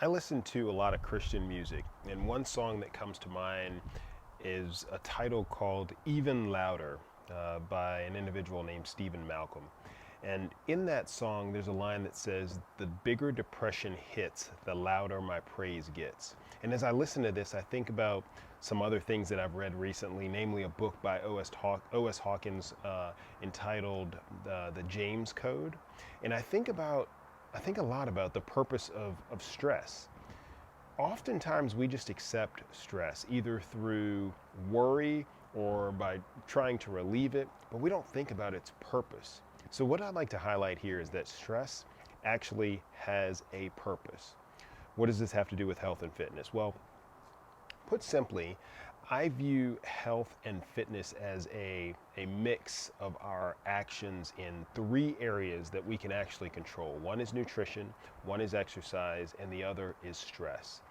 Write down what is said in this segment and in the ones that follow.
I listen to a lot of Christian music, and one song that comes to mind is a title called Even Louder by an individual named Stephen Malcolm. And in that song, there's a line that says, "The bigger depression hits, the louder my praise gets." And as I listen to this, I think about some other things that I've read recently, namely a book by O.S. Hawkins entitled The James Code. And I think a lot about the purpose of stress. Oftentimes we just accept stress either through worry or by trying to relieve it, but we don't think about its purpose. So, what I'd like to highlight here is that stress actually has a purpose. What does this have to do with health and fitness? Well, put simply, I view health and fitness as a mix of our actions in three areas that we can actually control. One is nutrition, one is exercise, and the other is stress.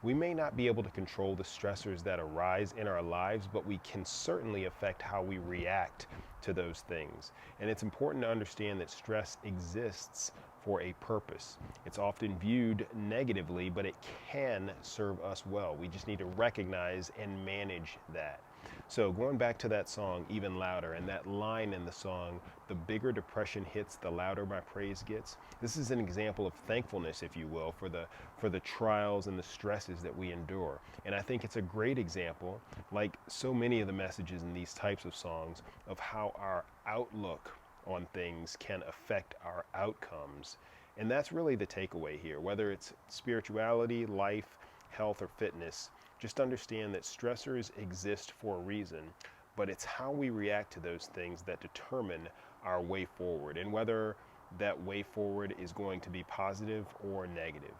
We may not be able to control the stressors that arise in our lives, but we can certainly affect how we react to those things. And it's important to understand that stress exists for a purpose. It's often viewed negatively, but it can serve us well. We just need to recognize and manage that. So going back to that song, Even Louder, and that line in the song, "The bigger depression hits, the louder my praise gets." This is an example of thankfulness, if you will, for the trials and the stresses that we endure. And I think it's a great example, like so many of the messages in these types of songs, of how our outlook on things can affect our outcomes. And that's really the takeaway here. Whether it's spirituality, life, health, or fitness, just understand that stressors exist for a reason, but it's how we react to those things that determine our way forward and whether that way forward is going to be positive or negative.